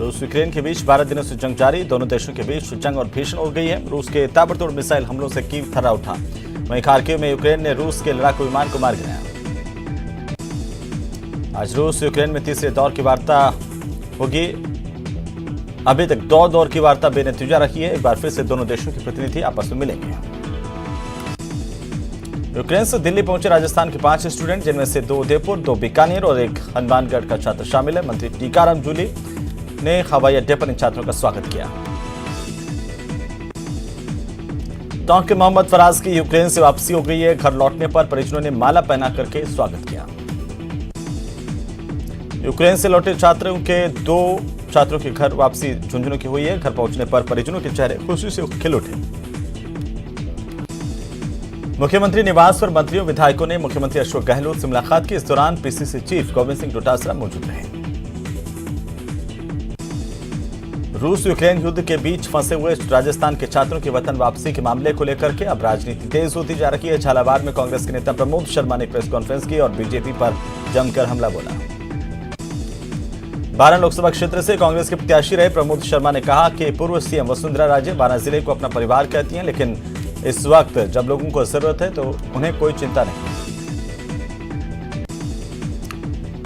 रूस यूक्रेन के बीच 12 दिनों से जंग जारी। दोनों देशों के बीच जंग और भीषण हो गई है। रूस के ताबड़तोड़ मिसाइल हमलों से कीव थर्रा उठा। वहीं खार्किव में यूक्रेन ने रूस के लड़ाकू विमान को मार गिराया। आज रूस यूक्रेन में तीसरे दौर की वार्ता होगी। अभी तक 2 दौर की वार्ता बेनतीजा रही है। एक बार फिर से दोनों देशों के प्रतिनिधि आपस में मिलेंगे। यूक्रेन से दिल्ली पहुंचे राजस्थान के 5 स्टूडेंट, जिनमें से 2 उदयपुर, 2 बीकानेर और 1 हनुमानगढ़ का छात्र शामिल है। मंत्री टीकाराम जूली ने हवाई अड्डे पर इन छात्रों का स्वागत किया। टोंक के मोहम्मद फराज की यूक्रेन से वापसी हो गई है। घर लौटने पर परिजनों ने माला पहना करके स्वागत किया। यूक्रेन से लौटे छात्रों के 2 छात्रों की घर वापसी झुंझुनू की हुई है। घर पहुंचने पर परिजनों के चेहरे खुशी से खिल उठे। मुख्यमंत्री निवास पर मंत्रियों विधायकों ने मुख्यमंत्री अशोक गहलोत से मुलाकात की। इस दौरान पीसीसी चीफ गोविंद सिंह डोटासरा मौजूद रहे। रूस यूक्रेन युद्ध के बीच फंसे हुए राजस्थान के छात्रों की वतन वापसी के मामले को लेकर के अब राजनीति तेज होती जा रही है। झालावाड़ में कांग्रेस के नेता प्रमोद शर्मा ने प्रेस कॉन्फ्रेंस की और बीजेपी पर जमकर हमला बोला। 12 लोकसभा क्षेत्र से कांग्रेस के प्रत्याशी रहे प्रमोद शर्मा ने कहा कि पूर्व सीएम वसुंधरा राजे 12 जिले को अपना परिवार कहती हैं, लेकिन इस वक्त जब लोगों को जरूरत है तो उन्हें कोई चिंता नहीं।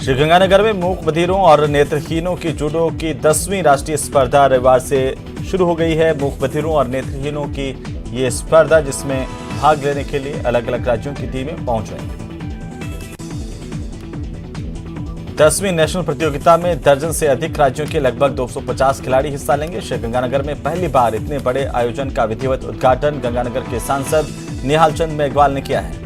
श्रीगंगानगर में मूक बधिरों और नेत्रहीनों की जूडो की 10वीं राष्ट्रीय स्पर्धा रविवार से शुरू हो गई है। मूक बधिरों और नेत्रहीनों की ये स्पर्धा, जिसमें भाग लेने के लिए अलग अलग राज्यों की टीमें पहुंच रही हैं। 10वीं नेशनल प्रतियोगिता में दर्जन से अधिक राज्यों के लगभग 250 खिलाड़ी हिस्सा लेंगे। श्रीगंगानगर में पहली बार इतने बड़े आयोजन का विधिवत उद्घाटन गंगानगर के सांसद निहाल चंद मेघवाल ने किया है।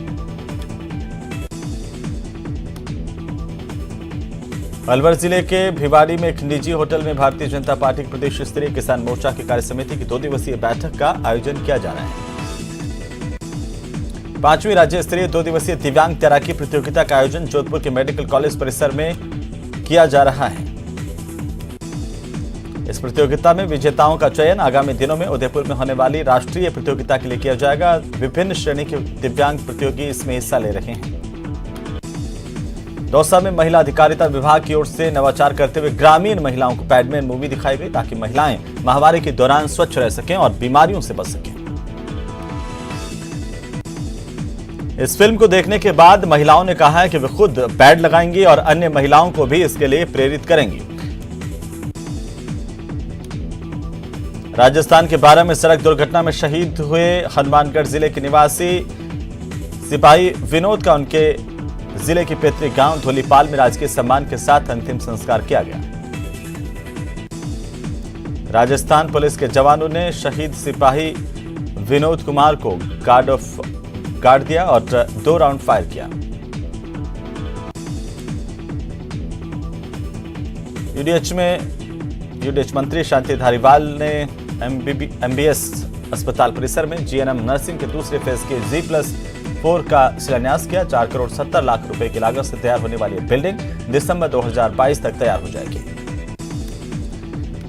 अलवर जिले के भिवाड़ी में एक निजी होटल में भारतीय जनता पार्टी की प्रदेश स्तरीय किसान मोर्चा की कार्य समिति की 2 दिवसीय बैठक का आयोजन किया जा रहा है। 5वीं राज्य स्तरीय 2 दिवसीय दिव्यांग तैराकी प्रतियोगिता का आयोजन जोधपुर के मेडिकल कॉलेज परिसर में किया जा रहा है। इस प्रतियोगिता में विजेताओं का चयन आगामी दिनों में उदयपुर में होने वाली राष्ट्रीय प्रतियोगिता के लिए किया जाएगा। विभिन्न श्रेणी के दिव्यांग प्रतियोगी इसमें हिस्सा ले रहे हैं। दौसा में महिला अधिकारिता विभाग की ओर से नवाचार करते हुए ग्रामीण महिलाओं को पैडमैन मूवी दिखाई गई, ताकि महिलाएं महामारी के दौरान स्वच्छ रह सकें और बीमारियों से बच सकें। इस फिल्म को देखने के बाद महिलाओं ने कहा है कि वे खुद पैड लगाएंगी और अन्य महिलाओं को भी इसके लिए प्रेरित करेंगी। राजस्थान के बारां में सड़क दुर्घटना में शहीद हुए हनुमानगढ़ जिले के निवासी सिपाही विनोद का उनके जिले के पैतृक गांव धोलीपाल में राजकीय सम्मान के साथ अंतिम संस्कार किया गया। राजस्थान पुलिस के जवानों ने शहीद सिपाही विनोद कुमार को गार्ड दिया और 2 राउंड फायर किया। यूडीएच मंत्री शांति धारीवाल ने एमबीएस अस्पताल परिसर में जीएनएम नर्सिंग के दूसरे फेज के G+4 का शिलान्यास किया। 4 करोड़ 70 लाख रुपए की लागत से तैयार होने वाली बिल्डिंग दिसंबर 2022 तक तैयार हो जाएगी।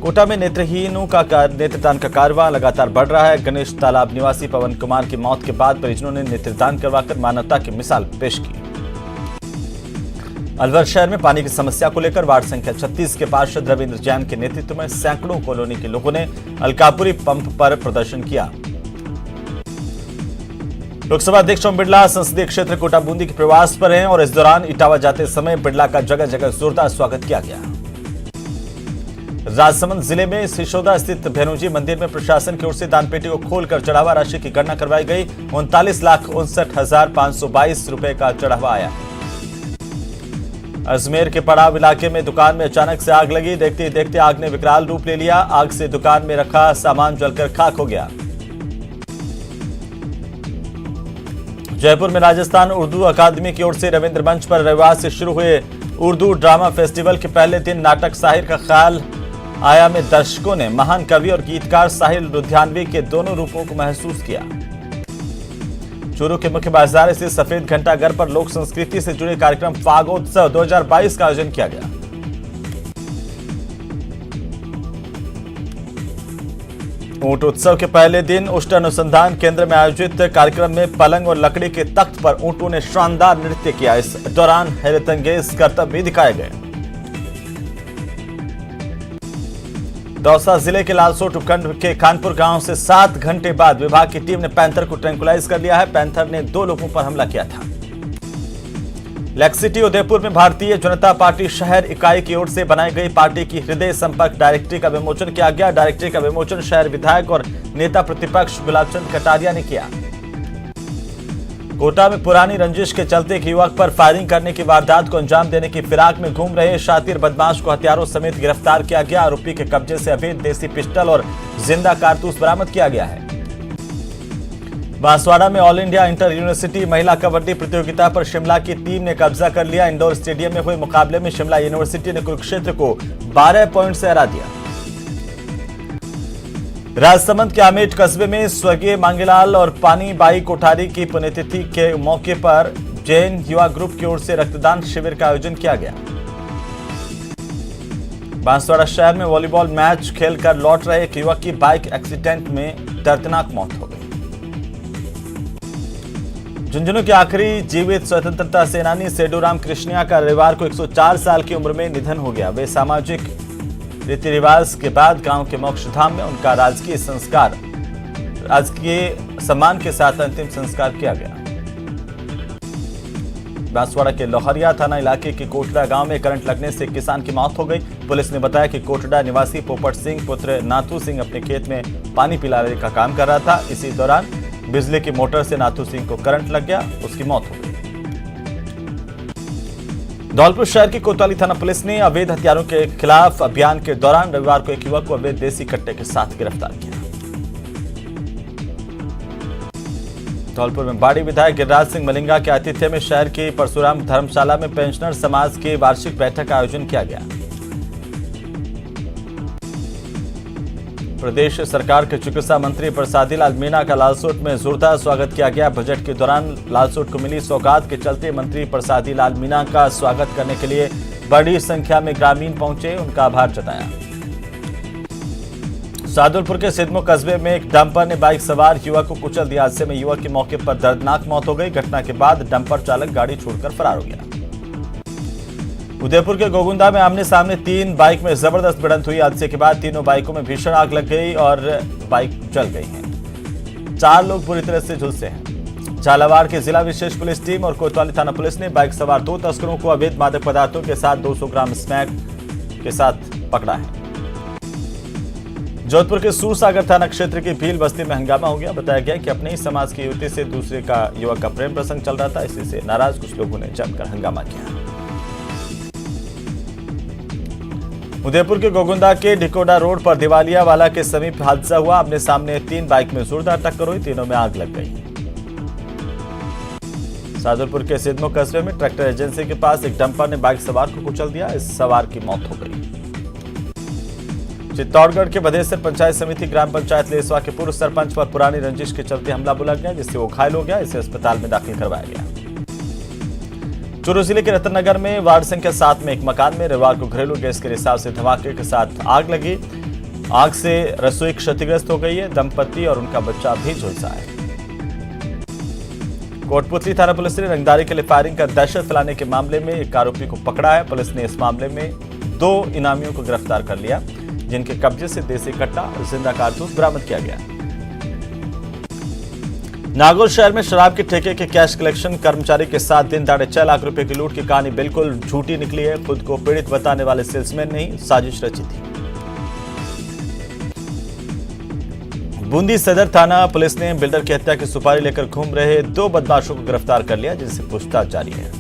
कोटा में नेत्रहीनों का नेत्रदान का कारवां लगातार बढ़ रहा है। गणेश तालाब निवासी पवन कुमार की मौत के बाद परिजनों ने नेत्रदान करवाकर मानवता की मिसाल पेश की। अलवर शहर में पानी की समस्या को लेकर वार्ड संख्या 36 के पार्षद रविंद्र जैन के नेतृत्व में सैकड़ों कॉलोनी के लोगों ने अलकापुरी पंप पर प्रदर्शन किया। लोकसभा अध्यक्ष ओम बिरला संसदीय क्षेत्र कोटा बूंदी के प्रवास पर हैं और इस दौरान इटावा जाते समय बिरला का जगह जगह जोरदार स्वागत किया गया। राजसमंद जिले में सिसोदा स्थित भेनुजी मंदिर में प्रशासन की ओर से दानपेटी को खोलकर चढ़ावा राशि की गणना करवाई गई। 39,59,522 रुपए का चढ़ावा आया। अजमेर के पड़ाव इलाके में दुकान में अचानक से आग लगी। देखते ही देखते आग ने विकराल रूप ले लिया। आग से दुकान में रखा सामान जलकर खाक हो गया। जयपुर में राजस्थान उर्दू अकादमी की ओर से रविंद्र मंच पर रविवार से शुरू हुए उर्दू ड्रामा फेस्टिवल के पहले दिन नाटक साहिर का ख्याल आया में दर्शकों ने महान कवि और गीतकार साहिल लुधियानवी के दोनों रूपों को महसूस किया। चूरू के मुख्य बाजार स्थित सफेद घंटा घर पर लोक संस्कृति से जुड़े कार्यक्रम फागोत्सव 2022 का आयोजन किया गया। ऊंट उत्सव के पहले दिन उष्ट अनुसंधान केंद्र में आयोजित कार्यक्रम में पलंग और लकड़ी के तख्त पर ऊंटों ने शानदार नृत्य किया। इस दौरान हैरतअंगेज करतब भी दिखाए गए। दौसा जिले के लालसोट उपखंड के खानपुर गांव से 7 घंटे बाद विभाग की टीम ने पैंथर को ट्रैंकुलाइज कर लिया है। पैंथर ने 2 लोगों पर हमला किया था। लेक सिटी उदयपुर में भारतीय जनता पार्टी शहर इकाई की ओर से बनाई गई पार्टी की हृदय संपर्क डायरेक्टरी का विमोचन किया गया। डायरेक्टरी का विमोचन शहर विधायक और नेता प्रतिपक्ष गुलाबचंद कटारिया ने किया। कोटा में पुरानी रंजिश के चलते एक युवक पर फायरिंग करने की वारदात को अंजाम देने की फिराक में घूम रहे शातिर बदमाश को हथियारों समेत गिरफ्तार किया गया। आरोपी के कब्जे से अवैध देसी पिस्टल और जिंदा कारतूस बरामद किया गया है। बांसवाड़ा में ऑल इंडिया इंटर यूनिवर्सिटी महिला कबड्डी प्रतियोगिता पर शिमला की टीम ने कब्जा कर लिया। इंडोर स्टेडियम में हुए मुकाबले में शिमला यूनिवर्सिटी ने कुरुक्षेत्र को 12 पॉइंट से हरा दिया। राजसमंद के आमेट कस्बे में स्वर्गीय मांगेलाल और पानी बाई कोठारी की पुण्यतिथि के मौके पर जैन युवा ग्रुप की ओर से रक्तदान शिविर का आयोजन किया गया। बांसवाड़ा शहर में वॉलीबॉल मैच खेलकर लौट रहे एक युवक की बाइक एक्सीडेंट में दर्दनाक मौत हो गई। झुंझुनू के आखिरी जीवित स्वतंत्रता सेनानी सेडूराम कृष्णिया का रविवार को 104 साल की उम्र में निधन हो गया। वे सामाजिक रीति रिवाज के बाद गांव के मोक्षधाम में उनका राजकीय सम्मान के साथ अंतिम संस्कार किया गया। बांसवाड़ा के लोहरिया थाना इलाके के कोटड़ा गांव में करंट लगने से एक किसान की मौत हो गई। पुलिस ने बताया कि कोटड़ा निवासी पोपट सिंह पुत्र नाथू सिंह अपने खेत में पानी पिलाने का काम कर रहा था। इसी दौरान बिजली की मोटर से नाथू सिंह को करंट लग गया, उसकी मौत हो गई। धौलपुर शहर की कोतवाली थाना पुलिस ने अवैध हथियारों के खिलाफ अभियान के दौरान रविवार को एक युवक को अवैध देसी कट्टे के साथ गिरफ्तार किया। धौलपुर में बाड़ी विधायक गिरिराज सिंह मलिंगा के आतिथ्य में शहर की परशुराम धर्मशाला में पेंशनर समाज की वार्षिक बैठक का आयोजन किया गया। प्रदेश सरकार के चिकित्सा मंत्री प्रसादी लाल मीणा का लालसोट में जोरदार स्वागत किया गया। बजट के दौरान लालसोट को मिली सौगात के चलते मंत्री प्रसादी लाल मीणा का स्वागत करने के लिए बड़ी संख्या में ग्रामीण पहुंचे, उनका आभार जताया। सादुलपुर के सिदमो कस्बे में एक डंपर ने बाइक सवार युवक को कुचल दिया। हादसे में युवक की मौके पर दर्दनाक मौत हो गई। घटना के बाद डंपर चालक गाड़ी छोड़कर फरार हो गया। उदयपुर के गोगुंदा में आमने सामने 3 बाइक में जबरदस्त भिड़ंत हुई। हादसे के बाद तीनों बाइकों में भीषण आग लग गई और बाइक जल गई हैं। 4 लोग बुरी तरह से झुलसे हैं। झालावाड़ के जिला विशेष पुलिस टीम और कोतवाली थाना पुलिस ने बाइक सवार 2 तस्करों को अवैध मादक पदार्थों के साथ 200 ग्राम स्मैक के साथ पकड़ा है। जोधपुर के सूरसागर थाना क्षेत्र की भील बस्ती में हंगामा हो गया। बताया गया कि अपने ही समाज की युवती से दूसरे का युवक का प्रेम प्रसंग चल रहा था। इसी से नाराज कुछ लोगों ने जमकर हंगामा किया। उदयपुर के गोगुंदा के ढिकोडा रोड पर दिवालिया वाला के समीप हादसा हुआ। आमने सामने 3 बाइक में जोरदार टक्कर हुई, तीनों में आग लग गई। सादुलपुर के सिदमो कस्बे में ट्रैक्टर एजेंसी के पास एक डंपर ने बाइक सवार को कुचल दिया। इस सवार की मौत हो गई। चित्तौड़गढ़ के बधेसर पंचायत समिति ग्राम पंचायत लेसवा के पूर्व सरपंच पर पुरानी रंजिश के चलते हमला बुला गया, जिससे वो घायल हो गया। इसे अस्पताल में दाखिल करवाया गया। चूरू जिले के रतननगर में वार्ड संख्या 7 में एक मकान में रविवार को घरेलू गैस के रिसाव से धमाके के साथ आग लगी। आग से रसोई क्षतिग्रस्त हो गई है। दंपति और उनका बच्चा भी झुलसा है। कोटपुतली थाना पुलिस ने रंगदारी के लिए फायरिंग कर दहशत फैलाने के मामले में एक आरोपी को पकड़ा है। पुलिस ने इस मामले में 2 इनामियों को गिरफ्तार कर लिया, जिनके कब्जे से देसी कट्टा और जिंदा कारतूस बरामद किया गया। नागौर शहर में शराब के ठेके के कैश कलेक्शन कर्मचारी के साथ दिन दहाड़े 6 लाख रुपए की लूट की कहानी बिल्कुल झूठी निकली है। खुद को पीड़ित बताने वाले सेल्समैन ने ही साजिश रची थी। बूंदी सदर थाना पुलिस ने बिल्डर की हत्या की सुपारी लेकर घूम रहे 2 बदमाशों को गिरफ्तार कर लिया, जिनसे पूछताछ जारी है।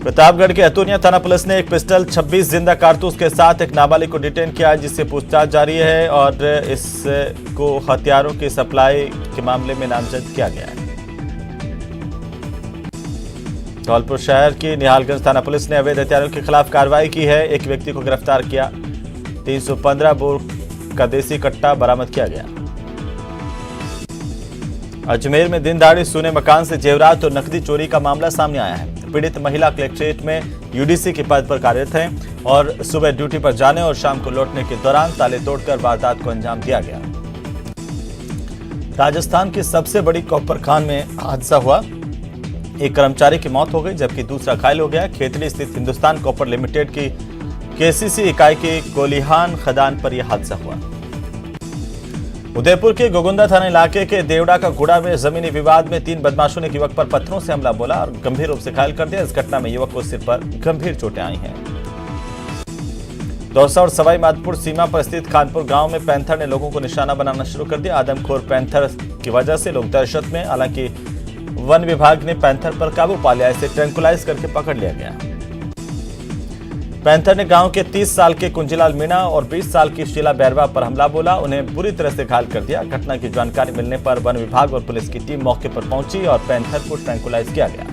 प्रतापगढ़ के अतुनिया थाना पुलिस ने एक पिस्टल 26 जिंदा कारतूस के साथ एक नाबालिग को डिटेन किया, जिससे पूछताछ जारी है और इसको हथियारों की सप्लाई के मामले में नामजद किया गया है। धौलपुर शहर की निहालगंज थाना पुलिस ने अवैध हथियारों के खिलाफ कार्रवाई की है। एक व्यक्ति को गिरफ्तार किया। 315 बोर का देसी कट्टा बरामद किया गया। अजमेर में दिन दहाड़े सूने मकान से जेवरात और नकदी चोरी का मामला सामने आया है। पीड़ित महिला कलेक्ट्रेट में यूडीसी के पद पर कार्यरत हैं और सुबह ड्यूटी पर जाने और शाम को लौटने के दौरान ताले तोड़कर वारदात को अंजाम दिया गया। राजस्थान की सबसे बड़ी कॉपर खान में हादसा हुआ। एक कर्मचारी की मौत हो गई, जबकि दूसरा घायल हो गया। खेतड़ी स्थित हिंदुस्तान कॉपर लिमिटेड की केसीसी इकाई के कोलिहान खदान पर यह हादसा हुआ। उदयपुर के गोगुंदा थाना इलाके के देवड़ा का गुड़ा में जमीनी विवाद में 3 बदमाशों ने युवक पर पत्थरों से हमला बोला और गंभीर रूप से घायल कर दिया। इस घटना में युवक को सिर पर गंभीर चोटें आई हैं। दौसा और सवाई माधोपुर सीमा पर स्थित खानपुर गांव में पैंथर ने लोगों को निशाना बनाना शुरू कर दिया। आदमखोर पैंथर की वजह से लोग दहशत में, हालांकि वन विभाग ने पैंथर पर काबू पा लिया। इसे ट्रैंकुलाइज करके पकड़ लिया गया। पैंथर ने गांव के 30 साल के कुंजीलाल मीणा और 20 साल की शीला बैरवा पर हमला बोला, उन्हें बुरी तरह से घायल कर दिया। घटना की जानकारी मिलने पर वन विभाग और पुलिस की टीम मौके पर पहुंची और पैंथर को ट्रैंकुलाइज किया गया।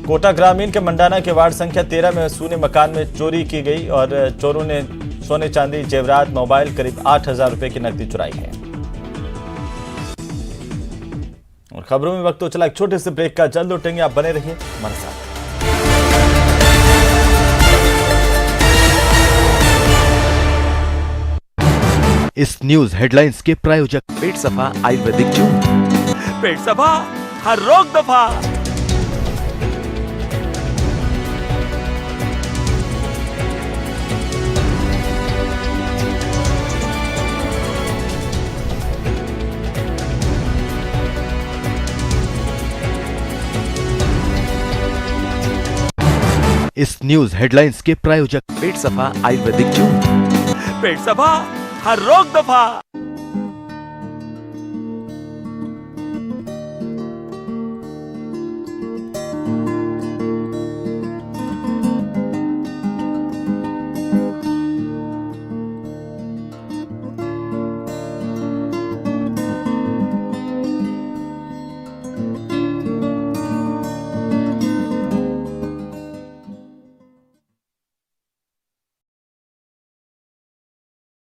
कोटा ग्रामीण के मंडाना के वार्ड संख्या 13 में सूने मकान में चोरी की गई और चोरों ने सोने चांदी, जेवरात, मोबाइल, करीब 8,000 रुपए की नकदी चुराई है। और खबरों में वक्त तो चला एक छोटे से ब्रेक का, जल्द लौटेंगे, आप बने रहिए हमारे साथ। इस न्यूज हेडलाइंस के प्रायोजक पेट सफा आयुर्वेदिक जूस, पेट सफा हर रोग दफा। इस न्यूज हेडलाइंस के प्रायोजक पेट सफा आयुर्वेदिक जूस, पेट सफा हर रोग दफा।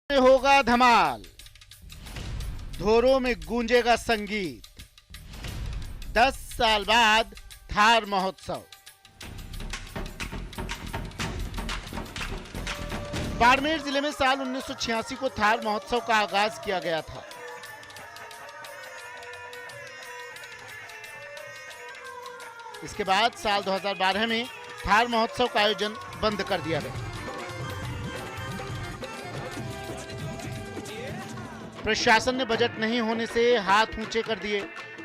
होगा धमाल, धोरों में गूंजेगा संगीत। 10 साल बाद थार महोत्सव। बाड़मेर जिले में साल 1986 को थार महोत्सव का आगाज किया गया था। इसके बाद साल 2012 में थार महोत्सव का आयोजन बंद कर दिया गया। प्रशासन ने बजट नहीं होने से हाथ ऊंचे कर दिए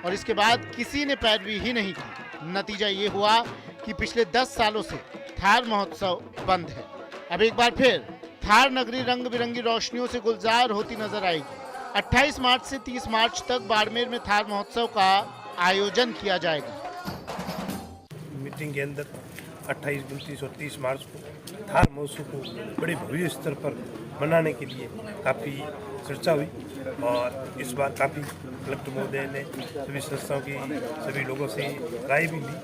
और इसके बाद किसी ने पैरवी ही नहीं की। नतीजा ये हुआ कि पिछले 10 सालों से थार महोत्सव बंद है। अब एक बार फिर थार नगरी रंग बिरंगी रोशनियों से गुलजार होती नजर आएगी। 28 मार्च से 30 मार्च तक बाड़मेर में थार महोत्सव का आयोजन किया जाएगा। मीटिंग के अंदर 28, 29 और 30 मार्च को थार महोत्सव को बड़े भव्य स्तर पर मनाने के लिए काफ़ी चर्चा हुई और इस बार काफ़ी कलेक्टर महोदय ने सभी संस्थाओं की, सभी लोगों से राय भी ली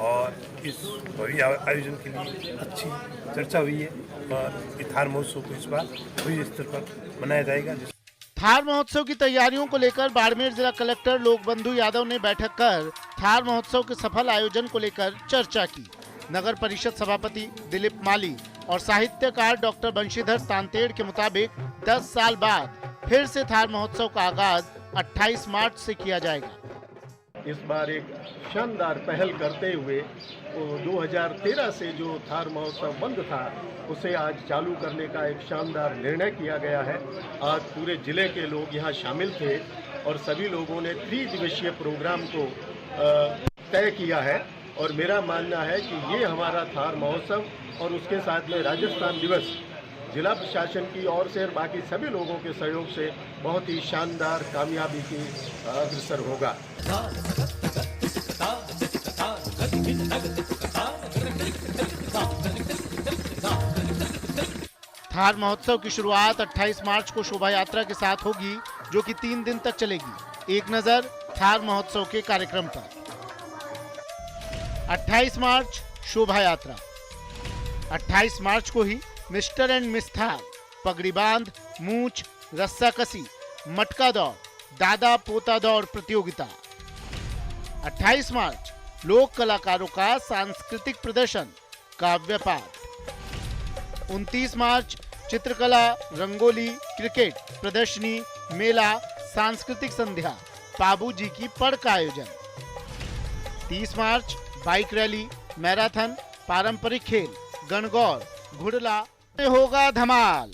और इस भव्य आयोजन के लिए अच्छी चर्चा हुई है और इस थार महोत्सव को इस बार भव्य स्तर पर मनाया जाएगा। थार महोत्सव की तैयारियों को लेकर बाड़मेर जिला कलेक्टर लोकबंधु यादव ने बैठक कर थार महोत्सव के सफल आयोजन को लेकर चर्चा की। नगर परिषद सभापति दिलीप माली और साहित्यकार डॉक्टर बंशीधर तांतेड़ के मुताबिक 10 साल बाद फिर से थार महोत्सव का आगाज 28 मार्च से किया जाएगा। इस बार एक शानदार पहल करते हुए 2013 से जो थार महोत्सव बंद था उसे आज चालू करने का एक शानदार निर्णय किया गया है। आज पूरे जिले के लोग यहाँ शामिल थे और सभी लोगों ने 3 दिवसीय प्रोग्राम को तय किया है और मेरा मानना है कि ये हमारा थार महोत्सव और उसके साथ में राजस्थान दिवस जिला प्रशासन की ओर से और बाकी सभी लोगों के सहयोग से बहुत ही शानदार कामयाबी की अग्रसर होगा। थार महोत्सव की शुरुआत 28 मार्च को शोभा यात्रा के साथ होगी जो कि 3 दिन तक चलेगी। एक नजर थार महोत्सव के कार्यक्रम पर। 28 मार्च शोभा यात्रा। 28 मार्च को ही मिस्टर एंड मिस थार, पगड़ी बांध, मूंछ, रस्साकसी, मटका दौड़, दादा पोता दौड़ प्रतियोगिता। 28 मार्च लोक कलाकारों का सांस्कृतिक प्रदर्शन, काव्य पाठ। 29 मार्च चित्रकला, रंगोली, क्रिकेट प्रदर्शनी, मेला, सांस्कृतिक संध्या, पाबू जी की पढ़ का आयोजन। 30 मार्च बाइक रैली, मैराथन, पारंपरिक खेल, गणगौर, घुड़ला में होगा धमाल।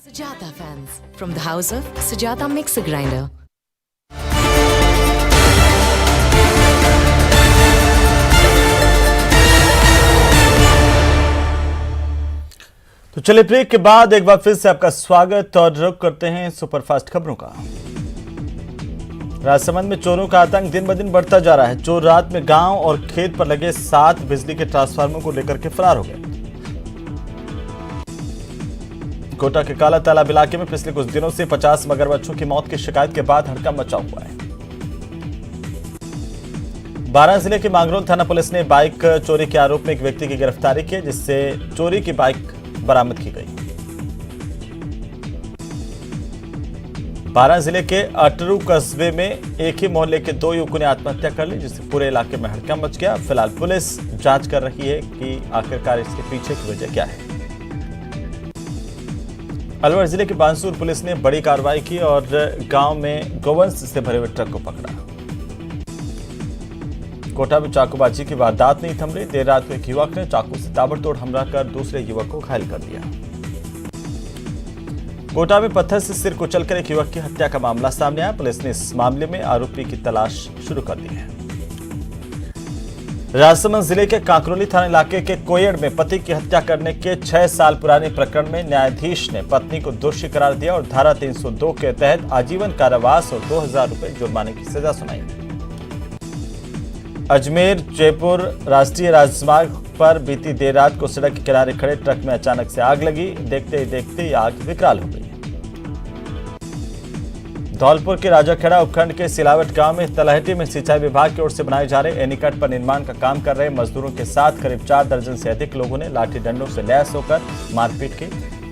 Sujata fans from the house of Sujata Mixer Grinder. तो चलिए ब्रेक के बाद एक बार फिर से आपका स्वागत और रुख करते हैं सुपरफास्ट खबरों का। राजसमंद में चोरों का आतंक दिन ब दिन बढ़ता जा रहा है। चोर रात में गांव और खेत पर लगे 7 बिजली के ट्रांसफार्मर को लेकर के फरार हो गए। कोटा के काला तालाब इलाके में पिछले कुछ दिनों से 50 मगरमच्छों की मौत की शिकायत के बाद हड़कंप मचा हुआ है। बारां जिले के मांगरोल थाना पुलिस ने बाइक चोरी के आरोप में एक व्यक्ति की गिरफ्तारी की, जिससे चोरी की बाइक बरामद की गई। बारां जिले के अटरू कस्बे में एक ही मोहल्ले के 2 युवकों ने आत्महत्या कर ली, जिससे पूरे इलाके में हड़कंप मच गया। फिलहाल पुलिस जांच कर रही है कि आखिरकार इसके पीछे की वजह क्या है। अलवर जिले की बांसुर पुलिस ने बड़ी कार्रवाई की और गांव में गोवंश से भरे हुए ट्रक को पकड़ा। कोटा में चाकूबाजी की वारदात नहीं थम रही। देर रात को एक युवक ने चाकू से ताबड़तोड़ हमला कर दूसरे युवक को घायल कर दिया। कोटा में पत्थर से सिर कुचलकर एक युवक की हत्या का मामला सामने आया। पुलिस ने इस मामले में आरोपी की तलाश शुरू कर दी है। राजसमंद जिले के कांकरोली थाना इलाके के कोयड़ में पति की हत्या करने के 6 साल पुराने प्रकरण में न्यायाधीश ने पत्नी को दोषी करार दिया और धारा 302 के तहत आजीवन कारावास और 2000 रुपए जुर्माने की सजा सुनाई। अजमेर जयपुर राष्ट्रीय राजमार्ग पर बीती देर रात को सड़क के किनारे खड़े ट्रक में अचानक से आग लगी। देखते ही देखते आग विकराल हो गई। धौलपुर के राजाखेड़ा उपखंड के सिलावट गांव में तलहटी में सिंचाई विभाग की ओर से बनाए जा रहे एनीकट पर निर्माण का काम कर रहे मजदूरों के साथ करीब 4 दर्जन से अधिक लोगों ने लाठी डंडों से लैस होकर मारपीट की।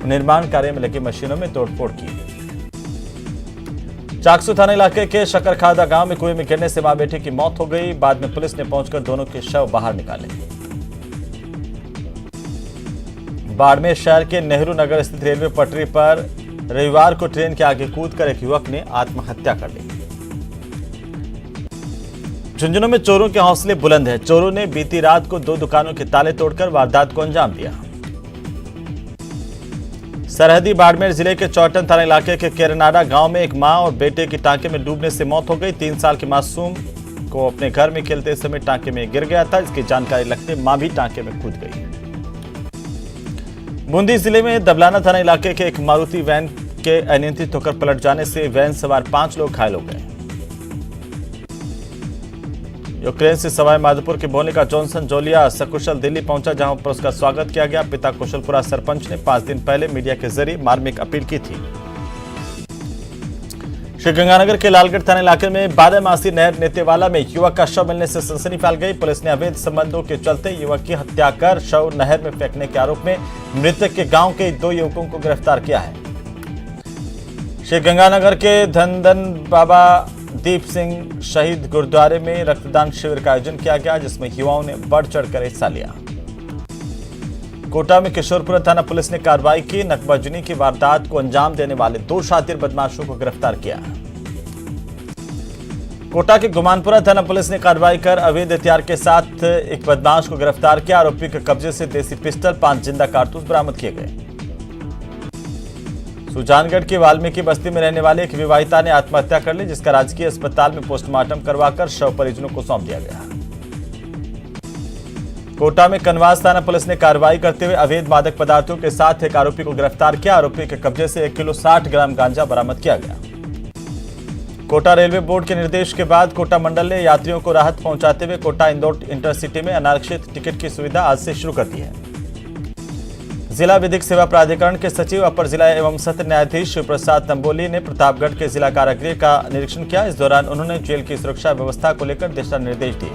निर्माण कार्य में लगी मशीनों में तोड़फोड़ की। चाकसू थाना इलाके के शकरखादा गांव में कुएं में गिरने से मां बेटे की मौत हो गई। बाद में पुलिस ने पहुंचकर दोनों के शव बाहर निकाले। बाड़मेर शहर के नेहरू नगर स्थित रेलवे पटरी पर रविवार को ट्रेन के आगे कूदकर एक युवक ने आत्महत्या कर ली। झुंझुनू में चोरों के हौसले बुलंद हैं। चोरों ने बीती रात को 2 दुकानों के ताले तोड़कर वारदात को अंजाम दिया। सरहदी बाड़मेर जिले के चौटन थाना इलाके के केरनाडा गांव में एक मां और बेटे की टांके में डूबने से मौत हो गई। 3 साल के मासूम को अपने घर में खेलते समय टांके में गिर गया था। इसकी जानकारी लगते मां भी टांके में कूद गई। बूंदी जिले में दबलाना थाना इलाके के एक मारुति वैन के अनियंत्रित होकर पलट जाने से वैन सवार 5 लोग घायल हो गए। यूक्रेन से सवाई माधोपुर के बोने का जॉनसन जोलिया सकुशल दिल्ली पहुंचा, जहां पर उसका स्वागत किया गया। पिता कुशलपुरा सरपंच ने 5 दिन पहले मीडिया के जरिए मार्मिक अपील की थी। श्रीगंगानगर के लालगढ़ थाना इलाके में बारहमासी नहर नेतेवाला में युवक का शव मिलने से सनसनी फैल गई। पुलिस ने अवैध संबंधों के चलते युवक की हत्या कर शव नहर में फेंकने के आरोप में मृतक के गांव के 2 युवकों को गिरफ्तार किया है। श्रीगंगानगर के धनधन बाबा दीप सिंह शहीद गुरुद्वारे में रक्तदान शिविर का आयोजन किया गया, जिसमें युवाओं ने बढ़ चढ़कर हिस्सा लिया। कोटा में किशोरपुरा थाना पुलिस ने कार्रवाई की। नकबजनी की वारदात को अंजाम देने वाले 2 शातिर बदमाशों को गिरफ्तार किया। कोटा के गुमानपुरा थाना पुलिस ने कार्रवाई कर अवैध हथियार के साथ एक बदमाश को गिरफ्तार किया। आरोपी के कब्जे से देसी पिस्टल, 5 जिंदा कारतूस बरामद किए गए। सुजानगढ़ की वाल्मीकि बस्ती में रहने वाले एक विवाहिता ने आत्महत्या कर ली, जिसका राजकीय अस्पताल में पोस्टमार्टम करवाकर शव परिजनों को सौंप दिया गया। कोटा में कनवास थाना पुलिस ने कार्रवाई करते हुए अवैध मादक पदार्थों के साथ एक आरोपी को गिरफ्तार किया। आरोपी के कब्जे से 1 किलो 60 ग्राम गांजा बरामद किया गया। कोटा रेलवे बोर्ड के निर्देश के बाद कोटा मंडल ने यात्रियों को राहत पहुंचाते हुए कोटा इंदौर इंटरसिटी में अनारक्षित टिकट की सुविधा आज से शुरू कर दी है। जिला विधिक सेवा प्राधिकरण के सचिव अपर जिला एवं सत्र न्यायाधीश शिव प्रसाद तंबोली ने प्रतापगढ़ के जिला कारागृह का निरीक्षण किया। इस दौरान उन्होंने जेल की सुरक्षा व्यवस्था को लेकर दिशा निर्देश दिए।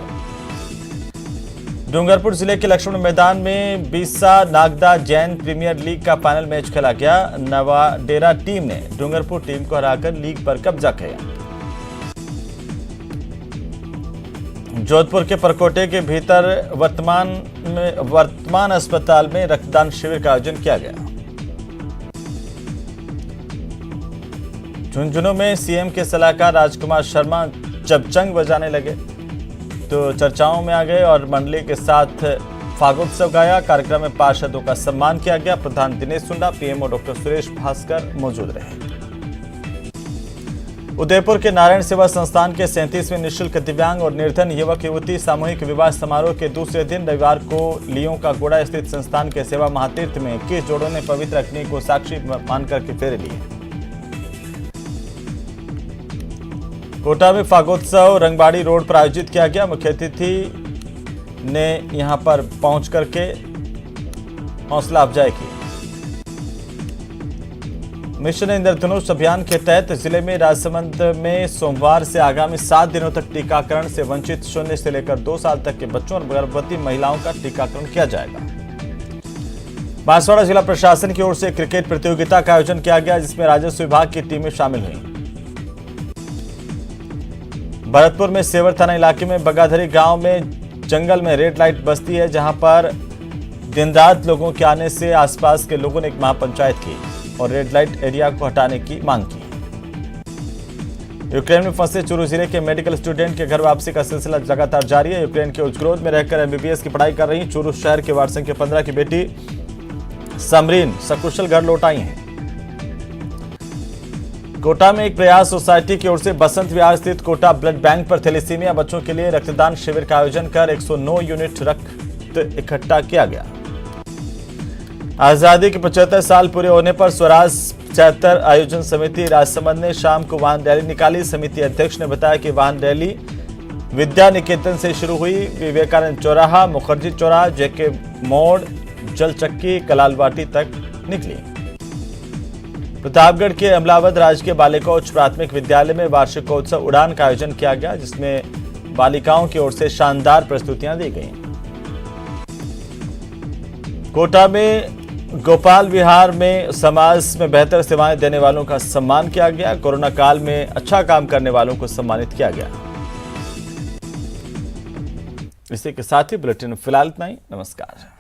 डूंगरपुर जिले के लक्ष्मण मैदान में बीसा नागदा जैन प्रीमियर लीग का फाइनल मैच खेला गया। नवाडेरा टीम ने डूंगरपुर टीम को हराकर लीग पर कब्जा किया। जोधपुर के परकोटे के भीतर वर्तमान अस्पताल में रक्तदान शिविर का आयोजन किया गया। झुंझुनू में सीएम के सलाहकार राजकुमार शर्मा जब जंग बजाने लगे तो चर्चाओं में आ गए और मंडली के साथ फागोत्सव गाया। कार्यक्रम में पार्षदों का सम्मान किया गया। प्रधान दिनेश सुंडा, पीएमओ डॉक्टर सुरेश भास्कर मौजूद रहे। उदयपुर के नारायण सेवा संस्थान के 37वें निःशुल्क दिव्यांग और निर्धन युवक युवती सामूहिक विवाह समारोह के दूसरे दिन रविवार को लियों का गोड़ा स्थित संस्थान के सेवा महातीर्थ में 21 जोड़ों ने पवित्र अग्नि को साक्षी मानकर के फेरे लिए। कोटा में फागोत्सव रंगबाड़ी रोड पर आयोजित किया गया। मुख्य अतिथि ने यहां पर पहुंच करके हौसला अफजाई की। मिशन इंद्रधनुष अभियान के तहत जिले में राजसमंद में सोमवार से आगामी 7 दिनों तक टीकाकरण से वंचित 0 से लेकर 2 साल तक के बच्चों और गर्भवती महिलाओं का टीकाकरण किया जाएगा। बांसवाड़ा जिला प्रशासन की ओर से क्रिकेट प्रतियोगिता का आयोजन किया गया, जिसमें राजस्व विभाग की टीमें शामिल हुई। भरतपुर में सेवर थाना इलाके में बगाधरी गांव में जंगल में रेड लाइट बस्ती है, जहां पर दिन रात लोगों के आने से आसपास के लोगों ने एक महापंचायत की और रेड लाइट एरिया को हटाने की मांग की। यूक्रेन में फंसे चूरू जिले के मेडिकल स्टूडेंट के घर वापसी का सिलसिला लगातार जारी है। यूक्रेन के उच्चग्रोध में रहकर एमबीबीएस की पढ़ाई कर रही चूरू शहर के वार्ड संख्या 15 की बेटी समरीन सकुशल घर लौट आई हैं। कोटा में एक प्रयास सोसाइटी की ओर से बसंत विहार स्थित कोटा ब्लड बैंक पर थैलेसीमिया बच्चों के लिए रक्तदान शिविर का आयोजन कर 109 यूनिट रक्त इकट्ठा किया गया। आजादी के 75 साल पूरे होने पर स्वराज 75 आयोजन समिति राजसमंद ने शाम को वाहन रैली निकाली। समिति अध्यक्ष ने बताया कि वाहन रैली विद्या निकेतन से शुरू हुई, विवेकानंद चौराहा, मुखर्जी चौराहा, जेके मोड़, जलचक्की, कलालवाटी तक निकली। प्रतापगढ़ के अमलावद राजकीय बालिका उच्च प्राथमिक विद्यालय में वार्षिकोत्सव उड़ान का आयोजन किया गया, जिसमें बालिकाओं की ओर से शानदार प्रस्तुतियां दी गईं। कोटा में गोपाल विहार में समाज में बेहतर सेवाएं देने वालों का सम्मान किया गया। कोरोना काल में अच्छा काम करने वालों को सम्मानित किया गया। इसी के साथ ही बुलेटिन फिलहाल इतना ही। नमस्कार।